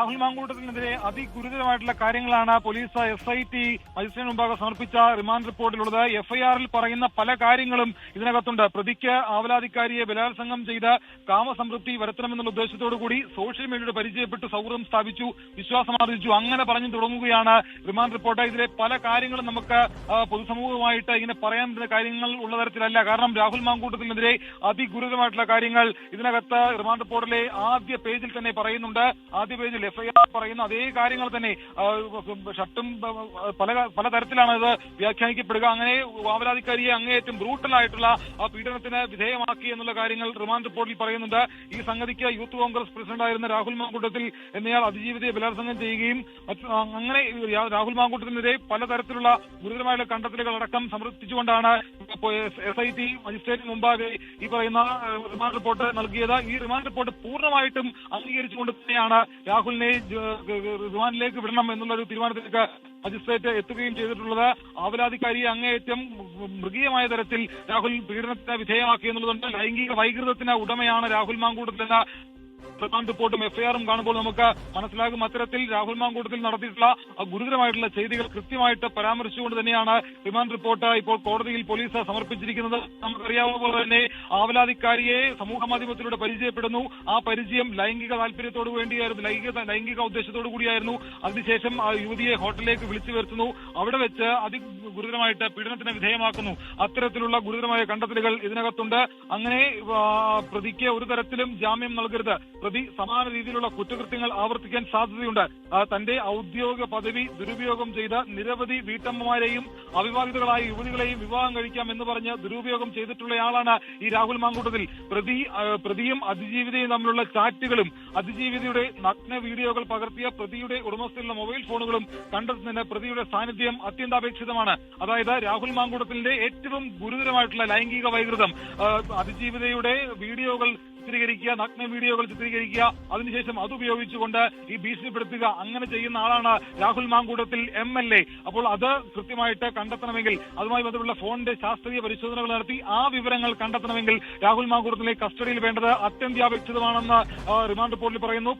രാഹുൽ മാങ്കൂട്ടത്തിനെതിരെ അതിഗുരുതരമായിട്ടുള്ള കാര്യങ്ങളാണ് police SIT magistrate മുമ്പാകെ സമർപ്പിച്ച റിമാൻഡ് റിപ്പോർട്ടിലുള്ളത്. FIR-ൽ പറയുന്ന പല കാര്യങ്ങളും ഇതിനകത്തുണ്ട്. പ്രതിക്ക് ആവലാതിക്കാരിയെ ബലാത്സംഗം ചെയ്ത് കാമസംതൃപ്തി വരുത്തണമെന്നുള്ള ഉദ്ദേശത്തോടുകൂടി സോഷ്യൽ മീഡിയയുടെ പരിചയപ്പെട്ട് സൗഹൃദം സ്ഥാപിച്ചു, വിശ്വാസം ആർജിച്ചു, അങ്ങനെ പറഞ്ഞു തുടങ്ങുകയാണ് റിമാൻഡ് റിപ്പോർട്ട്. ഇതിലെ പല കാര്യങ്ങളും നമുക്ക് പൊതുസമൂഹമായിട്ട് ഇങ്ങനെ പറയാൻ പറ്റുന്ന കാര്യങ്ങൾ ഉള്ള തരത്തിലല്ല. കാരണം രാഹുൽ മാങ്കൂട്ടത്തിനെതിരെ അതിഗുരുതരമായിട്ടുള്ള കാര്യങ്ങൾ ഇതിനകത്ത് റിമാൻഡ് റിപ്പോർട്ടിലെ ആദ്യ പേജിൽ തന്നെ പറയുന്നുണ്ട്. ആദ്യ പേജിൽ FIR പറയുന്ന അതേ കാര്യങ്ങൾ തന്നെ ഷട്ടും പലതരത്തിലാണ് ഇത് വ്യാഖ്യാനിക്കപ്പെടുക. അങ്ങനെ ആവലാതിക്കാരിയെ അങ്ങേയറ്റം ബ്രൂട്ടലായിട്ടുള്ള പീഡനത്തിന് വിധേയമാക്കി എന്നുള്ള കാര്യങ്ങൾ റിമാൻഡ് റിപ്പോർട്ടിൽ പറയുന്നുണ്ട്. ഈ സംഗതിക്ക് യൂത്ത് കോൺഗ്രസ് പ്രസിഡന്റായിരുന്ന രാഹുൽ മാങ്കൂട്ടത്തിൽ എന്നയാൾ അതിജീവിതയെ ബലാത്സംഗം ചെയ്യുകയും അങ്ങനെ രാഹുൽ മാങ്കൂട്ടത്തിനെതിരെ പലതരത്തിലുള്ള ഗുരുതരമായ കണ്ടെത്തലുകൾ അടക്കം സമർപ്പിച്ചുകൊണ്ടാണ് SIT മജിസ്ട്രേറ്റിന് മുമ്പാകെ ഈ പറയുന്ന റിമാൻഡ് റിപ്പോർട്ട് നൽകിയത്. ഈ റിമാൻഡ് റിപ്പോർട്ട് പൂർണ്ണമായിട്ടും അംഗീകരിച്ചുകൊണ്ട് തന്നെയാണ് രാഹുലിനെ റിമാൻഡിലേക്ക് വിടണം എന്നുള്ള ഒരു തീരുമാനത്തിലേക്ക് മജിസ്ട്രേറ്റ് എത്തുകയും ചെയ്തിട്ടുള്ളത്. ആവലാതിക്കാരിയെ അങ്ങേയറ്റം മൃഗീയമായ തരത്തിൽ രാഹുൽ പീഡനത്തിന് വിധേയമാക്കി എന്നുള്ളതുകൊണ്ട് ലൈംഗിക വൈകൃതത്തിന് ഉടമയാണ് രാഹുൽ മാങ്കൂട്ടത്തിലെന്ന റിമാൻഡ് റിപ്പോർട്ടും FIR-ഉം കാണുമ്പോൾ നമുക്ക് മനസ്സിലാകും. അത്തരത്തിൽ രാഹുൽ മാങ്കൂട്ടത്തിൽ നടത്തിയിട്ടുള്ള ഗുരുതരമായിട്ടുള്ള ചെയ്തികൾ കൃത്യമായിട്ട് പരാമർശിച്ചുകൊണ്ട് തന്നെയാണ് റിമാൻഡ് റിപ്പോർട്ട് ഇപ്പോൾ കോടതിയിൽ പോലീസ് സമർപ്പിച്ചിരിക്കുന്നത്. നമുക്കറിയാവുന്ന പോലെ തന്നെ ആവലാതിക്കാരിയെ സമൂഹ മാധ്യമത്തിലൂടെ പരിചയപ്പെടുന്നു. ആ പരിചയം ലൈംഗിക താല്പര്യത്തോടു വേണ്ടിയായിരുന്നു, ലൈംഗിക ഉദ്ദേശത്തോടു കൂടിയായിരുന്നു. അതിനുശേഷം ആ യുവതിയെ ഹോട്ടലിലേക്ക് വിളിച്ചു വരുത്തുന്നു. അവിടെ വെച്ച് അതിഗുരുതരമായിട്ട് പീഡനത്തിന് വിധേയമാക്കുന്നു. അത്തരത്തിലുള്ള ഗുരുതരമായ കണ്ടെത്തലുകൾ ഇതിനകത്തുണ്ട്. അങ്ങനെ പ്രതിക്ക് ഒരു തരത്തിലും ജാമ്യം നൽകരുത്, പ്രതി സമാന രീതിയിലുള്ള കുറ്റകൃത്യങ്ങൾ ആവർത്തിക്കാൻ സാധ്യതയുണ്ട്, തന്റെ ഔദ്യോഗിക പദവി ദുരുപയോഗം ചെയ്ത് നിരവധി വീട്ടമ്മമാരെയും അവിവാഹിതകളായ യുവതികളെയും വിവാഹം കഴിക്കാം എന്ന് പറഞ്ഞ് ദുരുപയോഗം ചെയ്തിട്ടുള്ളയാളാണ് ഈ രാഹുൽ മാങ്കൂട്ടത്തിൽ. പ്രതിയും അതിജീവിതയും തമ്മിലുള്ള ചാറ്റുകളും അതിജീവിതയുടെ നഗ്ന വീഡിയോകൾ പകർത്തിയ പ്രതിയുടെ ഉടമസ്ഥയിലുള്ള മൊബൈൽ ഫോണുകളും കണ്ടെത്തുന്നതിന് പ്രതിയുടെ സാന്നിധ്യം അത്യന്താപേക്ഷിതമാണ്. അതായത് രാഹുൽ മാങ്കൂട്ടത്തിന്റെ ഏറ്റവും ഗുരുതരമായിട്ടുള്ള ലൈംഗിക വൈകൃതം, അതിജീവിതയുടെ വീഡിയോകൾ ചിത്രീകരിക്കുക, നഗ്ന വീഡിയോകൾ ചിത്രീകരിക്കുക, അതിനുശേഷം അതുപയോഗിച്ചുകൊണ്ട് ഈ ഭീഷണിപ്പെടുത്തുക, അങ്ങനെ ചെയ്യുന്ന ആളാണ് രാഹുൽ മാങ്കൂട്ടത്തിൽ MLA. അപ്പോൾ അത് കൃത്യമായിട്ട് കണ്ടെത്തണമെങ്കിൽ, അതുമായി ബന്ധപ്പെട്ട ഫോണിന്റെ ശാസ്ത്രീയ പരിശോധനകൾ നടത്തി ആ വിവരങ്ങൾ കണ്ടെത്തണമെങ്കിൽ രാഹുൽ മാങ്കൂട്ടത്തിലെ കസ്റ്റഡിയിൽ വേണ്ടത് അത്യന്താപേക്ഷിതമാണെന്ന് റിമാൻഡ് റിപ്പോർട്ടിൽ പറയുന്നു.